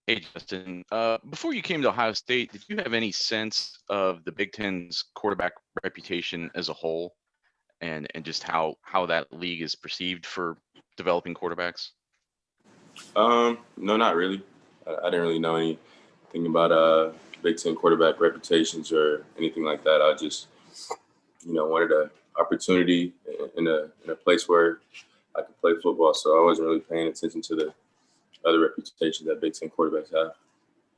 Hey, Justin. Before you came to Ohio State, did you have any sense of the Big Ten's quarterback reputation as a whole, and just how that league is perceived for developing quarterbacks? No, not really. I didn't really know anything about Big Ten quarterback reputations or anything like that. I just, wanted an opportunity in a place where I could play football. So I wasn't really paying attention to the other reputations that Big Ten quarterbacks have.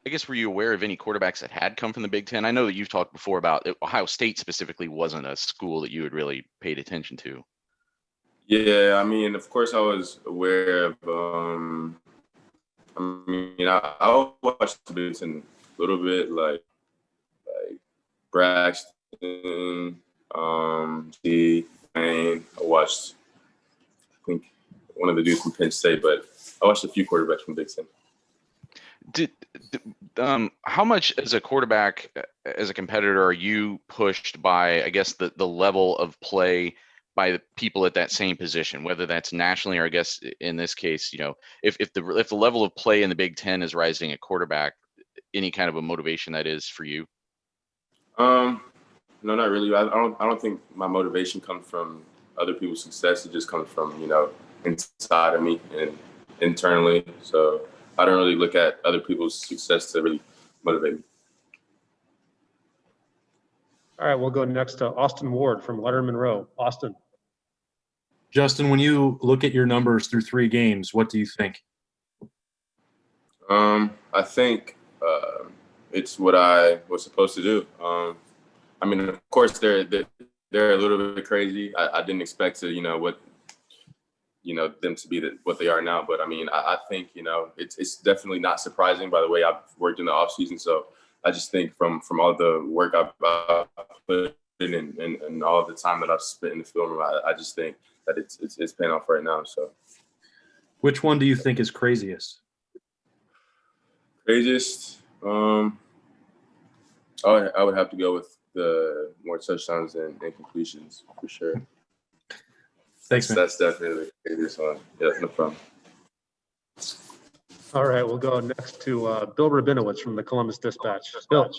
I guess, were you aware of any quarterbacks that had come from the Big Ten? I know that you've talked before about Ohio State specifically wasn't a school that you had really paid attention to. Yeah, I mean, of course, I was aware of. I watched the Big Ten a little bit, like Braxton, D. Wayne. I watched, I think, one of the dudes from Penn State, but I watched a few quarterbacks from Big Ten. Did, how much as a quarterback, as a competitor, are you pushed by, I guess, the level of play by the people at that same position, whether that's nationally or I guess in this case, if the level of play in the Big Ten is rising at quarterback, any kind of a motivation that is for you? No, not really. I don't think my motivation comes from other people's success. It just comes from inside of me and internally. So I don't really look at other people's success to really motivate me. All right, we'll go next to Austin Ward from Letterman Row. Austin. Justin, when you look at your numbers through 3 games, what do you think? I think it's what I was supposed to do. I mean, of course, they're a little bit crazy. I didn't expect to, them to be what they are now. But I mean, I think, it's definitely not surprising by the way I've worked in the off season. So I just think from all the work I've put in and all the time that I've spent in the film room, I just think that it's paying off right now. So, which one do you think is craziest? Craziest, I would have to go with the more touchdowns and completions for sure. Thanks, man. That's definitely the craziest one. Yeah, no problem. All right, we'll go next to Bill Rabinowitz from the Columbus Dispatch. Bill.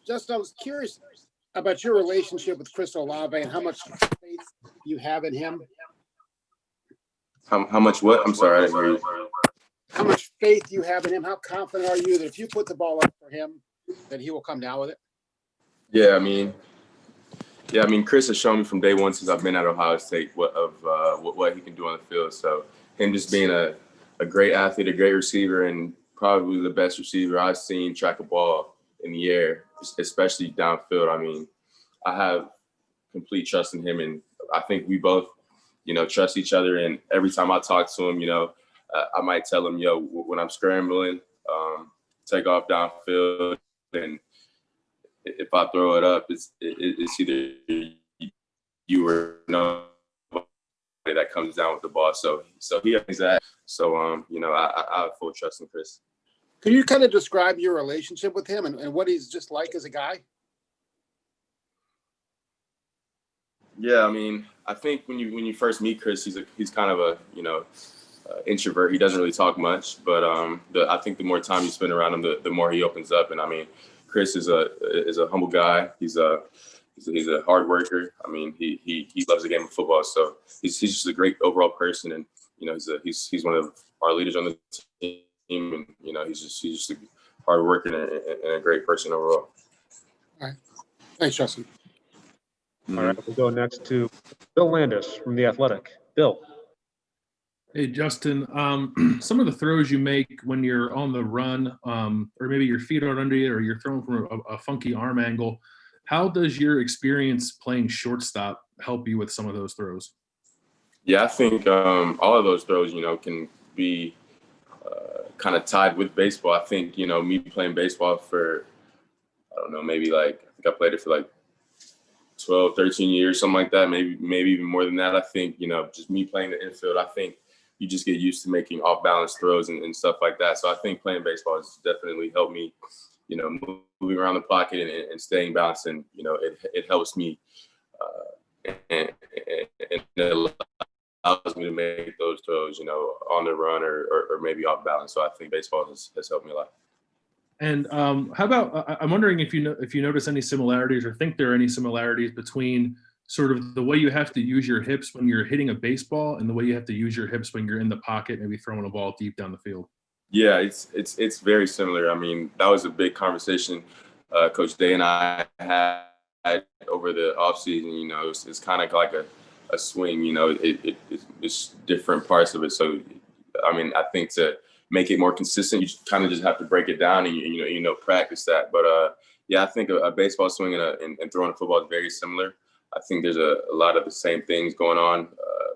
Just I was curious about your relationship with Chris Olave and how much faith you have in him. How much what? I'm sorry, I didn't hear you. How much faith you have in him? How confident are you that if you put the ball up for him, that he will come down with it? Yeah, I mean, Chris has shown me from day one since I've been at Ohio State what he can do on the field. So him just being a great athlete, a great receiver, and probably the best receiver I've seen track a ball in the air, especially downfield. I mean, I have complete trust in him, and I think we both, trust each other. And every time I talk to him, I might tell him, when I'm scrambling, take off downfield, and if I throw it up, it's either you or nobody that comes down with the ball. So he has that. So I have full trust in Chris. Can you kind of describe your relationship with him and what he's just like as a guy? Yeah, I mean, I think when you first meet Chris, he's kind of a introvert. He doesn't really talk much, but I think the more time you spend around him, the more he opens up. And I mean, Chris is a humble guy. He's a hard worker. I mean, he loves the game of football. So he's just a great overall person, and he's one of our leaders on the team. And he's just a hard worker and a great person overall. All right, thanks, Justin. All right, we'll go next to Bill Landis from The Athletic. Bill. Hey, Justin, some of the throws you make when you're on the run, or maybe your feet aren't under you, or you're throwing from a funky arm angle, how does your experience playing shortstop help you with some of those throws? Yeah, I think all of those throws, can be kind of tied with baseball. I think, me playing baseball for, I don't know, maybe I think I played it for 12, 13 years, something like that, maybe even more than that. I think, just me playing the infield, I think you just get used to making off-balance throws and stuff like that. So I think playing baseball has definitely helped me, moving around the pocket and staying balanced. And, it helps me and it allows me to make those throws, you know, on the run or maybe off balance. So I think baseball has helped me a lot. And how about, I'm wondering if you notice any similarities or think there are any similarities between sort of the way you have to use your hips when you're hitting a baseball and the way you have to use your hips when you're in the pocket, maybe throwing a ball deep down the field. Yeah, it's very similar. I mean, that was a big conversation Coach Day and I had over the offseason. You know, it's kind of like a swing. You know, it's different parts of it. So, I mean, I think to make it more consistent, you kind of just have to break it down and you know practice that. But yeah, I think a baseball swing and throwing a football is very similar. I think there's a lot of the same things going on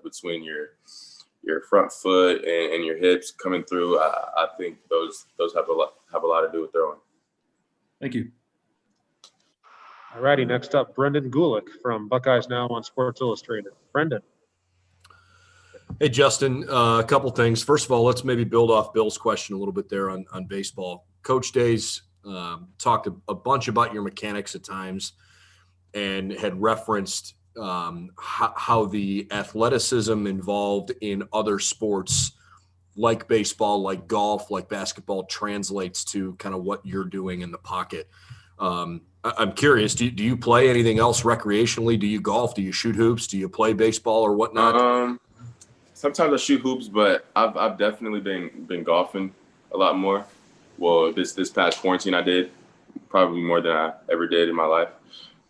between your front foot and your hips coming through. I think those have a lot to do with throwing. Thank you. All righty, next up, Brendan Gulick from Buckeyes Now on Sports Illustrated. Brendan. Hey, Justin, a couple things. First of all, let's maybe build off Bill's question a little bit there on baseball. Coach Day's talked a bunch about your mechanics at times and had referenced how the athleticism involved in other sports like baseball, like golf, like basketball translates to kind of what you're doing in the pocket. I'm curious, do you play anything else recreationally? Do you golf? Do you shoot hoops? Do you play baseball or whatnot? Sometimes I shoot hoops, but I've definitely been golfing a lot more. Well, this past quarantine I did probably more than I ever did in my life.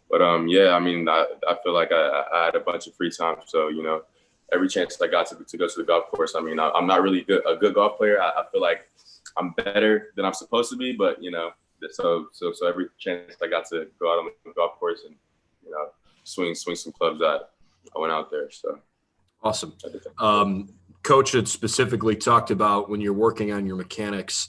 But yeah, I mean, I feel like I had a bunch of free time. So, you know, every chance I got to go to the golf course, I mean, I'm not really a good golf player. I feel like I'm better than I'm supposed to be, but, you know, so every chance I got to go out on the golf course and, you know, swing some clubs out, I went out there. So awesome. Coach had specifically talked about when you're working on your mechanics,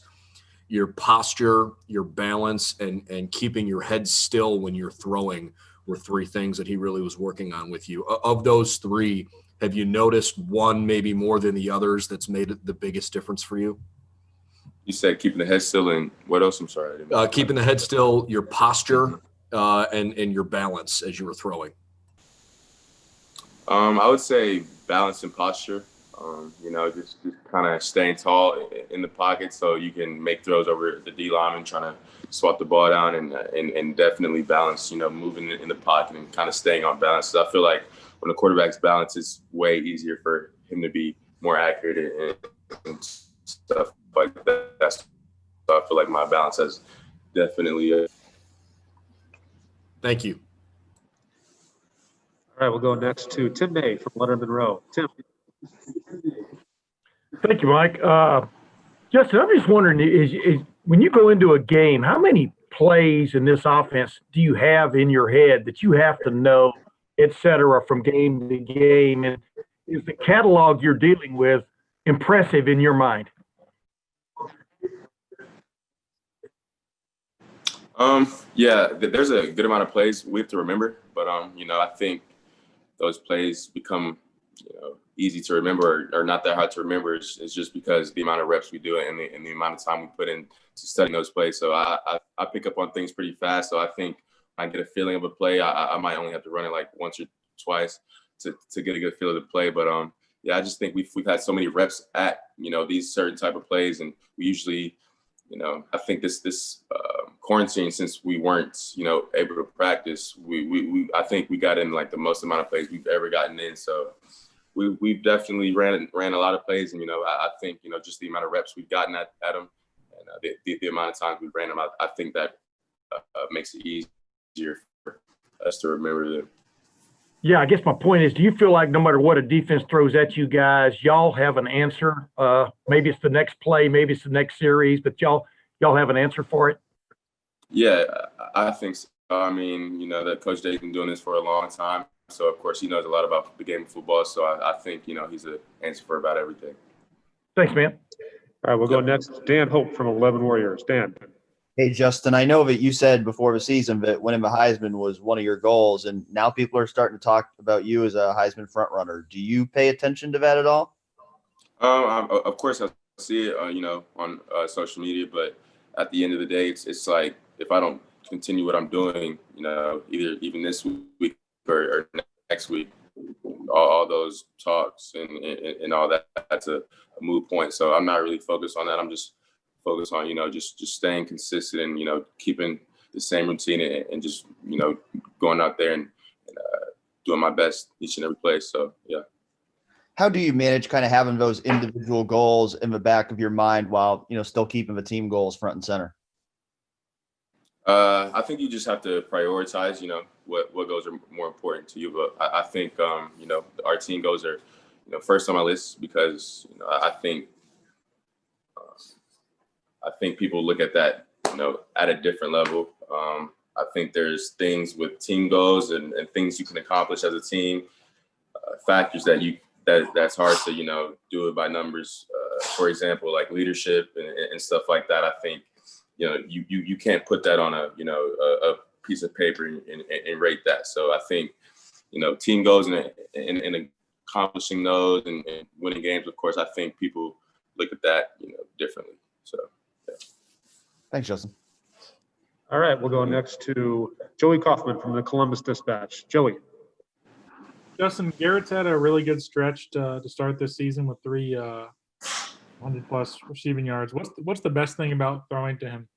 your posture, your balance, and keeping your head still when you're throwing were three things that he really was working on with you. Of those three, have you noticed one maybe more than the others that's made it the biggest difference for you? You said keeping the head still, and what else? I'm sorry. Keeping the head still, your posture, and your balance as you were throwing. I would say balance and posture. You know, just kind of staying tall in the pocket so you can make throws over the D lineman trying to swat the ball down and definitely balance, you know, moving in the pocket and kind of staying on balance. So I feel like when the quarterback's balance, it's way easier for him to be more accurate and stuff like that. So I feel like my balance has definitely. Thank you. All right, we'll go next to Tim May from Letterman Row. Tim. Thank you, Mike. Justin, I'm just wondering, is when you go into a game, how many plays in this offense do you have in your head that you have to know, et cetera, from game to game? And is the catalog you're dealing with impressive in your mind? Yeah, there's a good amount of plays we have to remember, but you know, I think those plays become, you know, easy to remember or not that hard to remember. It's just because the amount of reps we do it and the amount of time we put in to studying those plays. So I pick up on things pretty fast. So I think when I get a feeling of a play, I might only have to run it like once or twice to get a good feel of the play. But yeah, I just think we've had so many reps at, you know, these certain type of plays, and we usually, you know, I think this quarantine, since we weren't, you know, able to practice, I think we got in like the most amount of plays we've ever gotten in. So we've definitely ran a lot of plays, and, you know, I think, you know, just the amount of reps we've gotten at them and the amount of times we ran them, I think that makes it easier for us to remember them. Yeah, I guess my point is, do you feel like no matter what a defense throws at you guys, y'all have an answer? Maybe it's the next play, maybe it's the next series, but y'all have an answer for it? Yeah, I think so. I mean, you know, that Coach Day's been doing this for a long time. So, of course, he knows a lot about the game of football. So I think, you know, he's an answer for about everything. Thanks, man. All right, we'll go next to Dan Hope from 11 Warriors. Dan. Hey, Justin, I know that you said before the season that winning the Heisman was one of your goals, and now people are starting to talk about you as a Heisman frontrunner. Do you pay attention to that at all? Of course, I see it, you know, on social media, but at the end of the day, it's like if I don't continue what I'm doing, you know, even this week or next week, all those talks and all that, that's a moot point. So I'm not really focused on that. I'm just focused on, just staying consistent and, keeping the same routine and just, going out there and doing my best each and every play. So, yeah. How do you manage kind of having those individual goals in the back of your mind while, still keeping the team goals front and center? I think you just have to prioritize, what goals are more important to you. But I think, our team goals are, first on my list because, I think people look at that, at a different level. I think there's things with team goals and things you can accomplish as a team, factors that's hard to, do it by numbers. For example, like leadership and stuff like that. I think, you can't put that on a piece of paper and rate that. So I think, team goals and accomplishing those and winning games, of course, I think people look at that, differently. So, yeah. Thanks, Justin. All right, we'll go next to Joey Kaufman from the Columbus Dispatch. Joey. Justin, Garrett's had a really good stretch to start this season with 300-plus receiving yards. What's the best thing about throwing to him?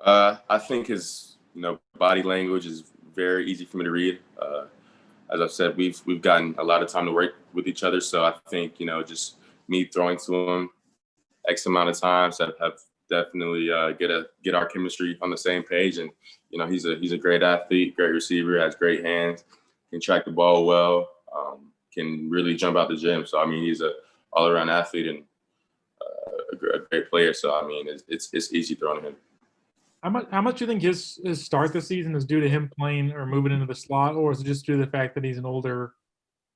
I think his, body language is very easy for me to read. As I've said, we've gotten a lot of time to work with each other. So I think, just me throwing to him X amount of times have definitely get our chemistry on the same page. And, he's a great athlete, great receiver, has great hands, can track the ball well, can really jump out the gym. So, he's a all-around athlete and a great player. So, it's easy throwing to him. How much do you think his start this season is due to him playing or moving into the slot, or is it just due to the fact that he's an older,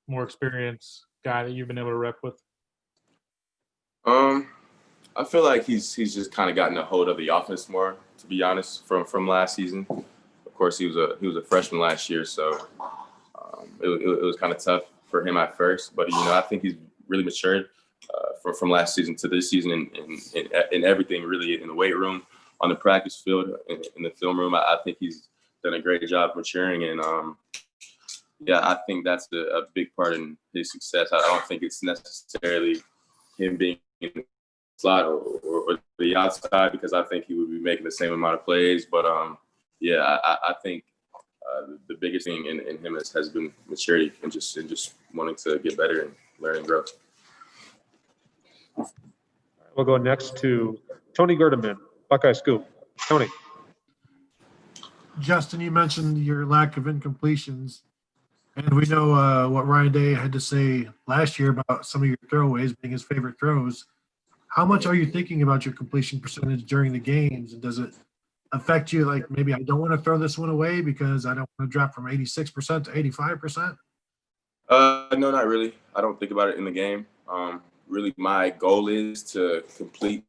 more experienced guy that you've been able to rep with? I feel like he's just kind of gotten a hold of the offense more, to be honest, from last season. Of course, he was a freshman last year, so it was kind of tough for him at first. But I think he's really matured from last season to this season in everything, really, in the weight room, on the practice field, in the film room. I think he's done a great job maturing, and I think that's a big part in his success. I don't think it's necessarily him being in the slot or the outside, because I think he would be making the same amount of plays. But I think the biggest thing in him has been maturity and just wanting to get better and learn and grow. We'll go next to Tony Gerdeman, Buckeye Scoop. Tony. Justin, you mentioned your lack of incompletions, and we know what Ryan Day had to say last year about some of your throwaways being his favorite throws. How much are you thinking about your completion percentage during the games, and does it affect you? Like, maybe I don't want to throw this one away because I don't want to drop from 86% to 85%? No, not really. I don't think about it in the game. Really, my goal is to complete,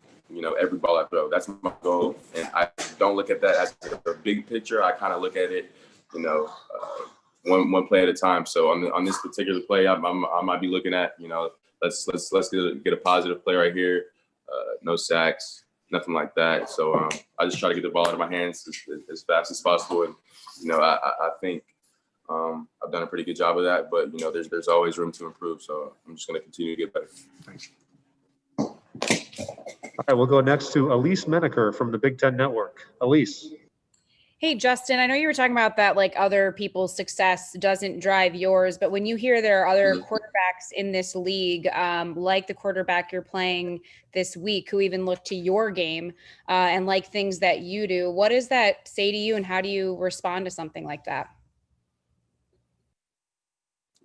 every ball I throw. That's my goal. And I don't look at that as a big picture. I kind of look at it, one play at a time. So on this particular play, I might be looking at, let's get a positive play right here. No sacks, nothing like that. So I just try to get the ball out of my hands as fast as possible. And, I think I've done a pretty good job of that, but there's always room to improve. So I'm just going to continue to get better. Thanks. All right, we'll go next to Elise Meniker from the Big Ten Network. Elise. Hey, Justin, I know you were talking about that, like other people's success doesn't drive yours, but when you hear there are other quarterbacks in this league, like the quarterback you're playing this week, who even look to your game and like things that you do, what does that say to you, and how do you respond to something like that?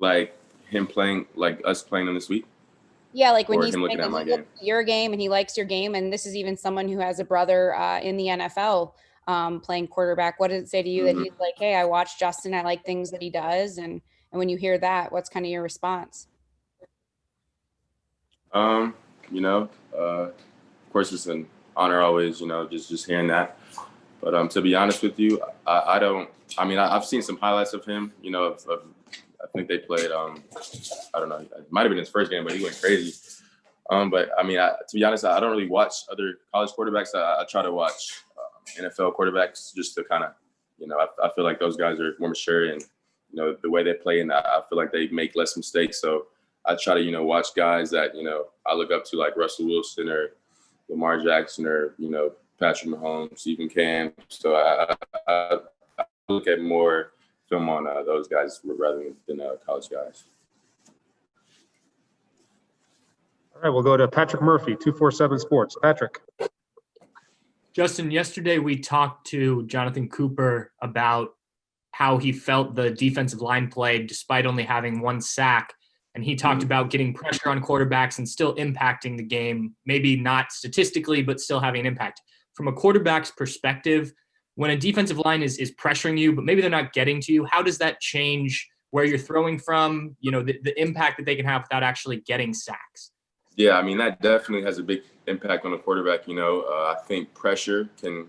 Like him playing, like us playing him this week? Yeah, like when Or he's him looking playing, at my he looks at your game and he likes your game, and this is even someone who has a brother in the NFL playing quarterback. What does it say to you that he's like, hey, I watch Justin, I like things that he does, and when you hear that, what's kind of your response? Of course, it's an honor always, just hearing that. But to be honest with you, I've seen some highlights of him, I think they played, I don't know, it might have been his first game, but he went crazy. But to be honest, I don't really watch other college quarterbacks. I try to watch NFL quarterbacks just to kind of, I feel like those guys are more mature and the way they play, and I feel like they make less mistakes. So I try to, watch guys that, I look up to, like Russell Wilson or Lamar Jackson or, Patrick Mahomes, even Cam. So I look at more film on those guys rather than college guys. All right, we'll go to Patrick Murphy, 247 Sports. Patrick. Justin, yesterday we talked to Jonathan Cooper about how he felt the defensive line played despite only having 1 sack. And he talked about getting pressure on quarterbacks and still impacting the game, maybe not statistically, but still having an impact. From a quarterback's perspective, when a defensive line is pressuring you, but maybe they're not getting to you, how does that change where you're throwing from, the impact that they can have without actually getting sacks? Yeah, I mean, that definitely has a big impact on the quarterback. I think pressure can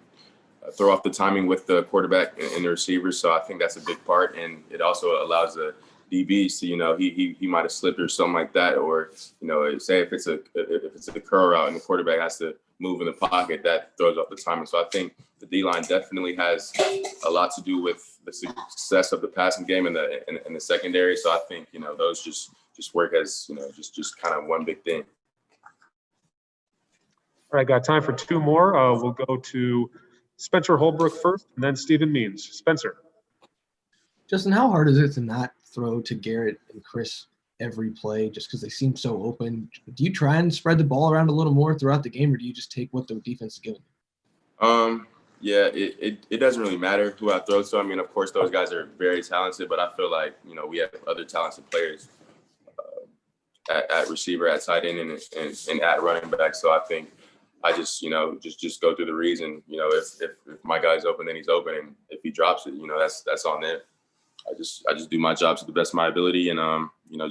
throw off the timing with the quarterback and the receivers. So I think that's a big part. And it also allows the DBs to, he might have slipped or something like that. Or, say if it's a curl route and the quarterback has to move in the pocket, that throws off the timing. So I think the D-line definitely has a lot to do with the success of the passing game and the secondary. So I think, those just work as, just kind of one big thing. All right, got time for 2 more. We'll go to Spencer Holbrook first, and then Stephen Means. Spencer. Justin, how hard is it to not throw to Garrett and Chris every play just because they seem so open? Do you try and spread the ball around a little more throughout the game, or do you just take what the defense is giving you? Yeah, it doesn't really matter who I throw to. I mean, of course, those guys are very talented, but I feel like, we have other talented players at receiver, at tight end, and at running back. So I think I just, just go through the reads, and, if my guy's open, then he's open, and if he drops it, that's on there. I just do my job to the best of my ability, and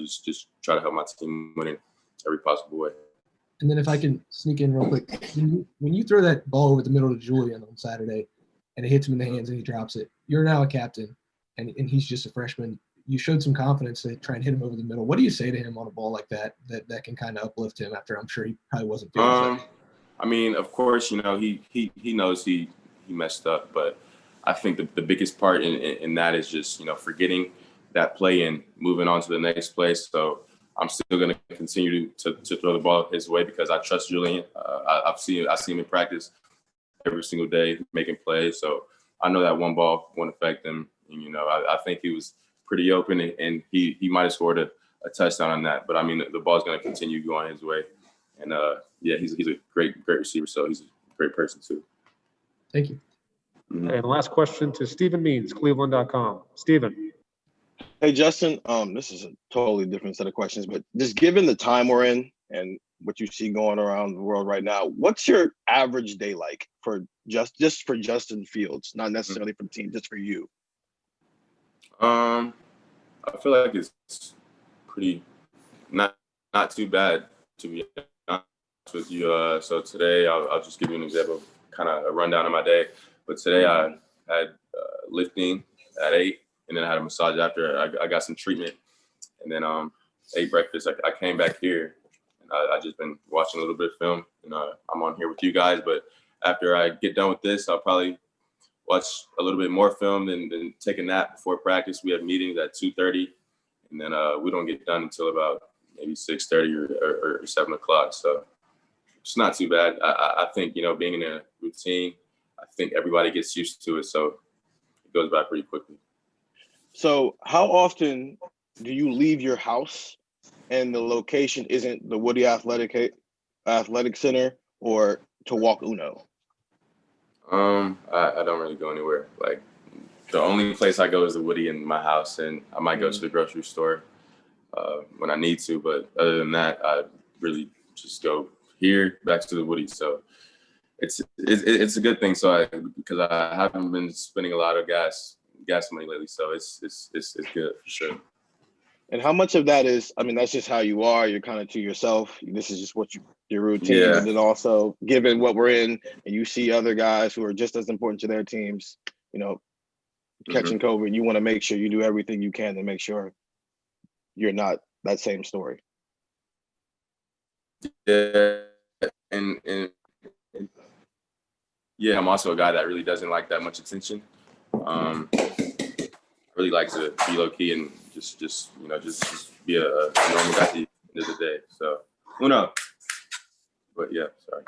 just try to help my team win in every possible way. And then if I can sneak in real quick, when you throw that ball over the middle to Julian on Saturday, and it hits him in the hands and he drops it, you're now a captain, and he's just a freshman. You showed some confidence to try and hit him over the middle. What do you say to him on a ball like that can kind of uplift him after I'm sure he probably wasn't feeling it? I mean, of course, he knows he messed up, but I think the biggest part in that is just, forgetting that play and moving on to the next play. So I'm still going to continue to throw the ball his way because I trust Julian. I see him in practice every single day making plays. So I know that one ball won't affect him. And, I think he was pretty open, and he might have scored a touchdown on that. But, I mean, the ball's going to continue going his way. And, he's a great receiver, so he's a great person too. Thank you. Mm-hmm. And last question to Stephen Means, Cleveland.com. Stephen. Hey, Justin, this is a totally different set of questions, but just given the time we're in and what you see going around the world right now, what's your average day like for just for Justin Fields, not necessarily for the team, just for you? I feel like it's pretty not too bad, to be honest with you. So today, I'll just give you an example of kind of a rundown of my day. But today I had lifting at 8, and then I had a massage after. I got some treatment, and then ate breakfast. I came back here, and I just been watching a little bit of film, and I'm on here with you guys. But after I get done with this, I'll probably watch a little bit more film, then take a nap before practice. We have meetings at 2:30, and then we don't get done until about maybe 6:30 or 7 o'clock. So it's not too bad. I think, being in a routine, I think everybody gets used to it. So it goes by pretty quickly. So how often do you leave your house and the location isn't the Woody Athletic Center or to walk Uno? I don't really go anywhere. Like, the only place I go is the Woody in my house, and I might go to the grocery store when I need to. But other than that, I really just go here back to the Woody. So it's a good thing. So because I haven't been spending a lot of gas money lately, so it's good for sure. And how much of that is, I mean, that's just how you are. You're kind of to yourself. This is just your routine. Yeah. And then also, given what we're in, and you see other guys who are just as important to their teams, catching COVID, you want to make sure you do everything you can to make sure you're not that same story. Yeah, and yeah, I'm also a guy that really doesn't like that much attention. I really like to be low key and just be a normal guy at the end of the day. So who knows? But yeah, sorry.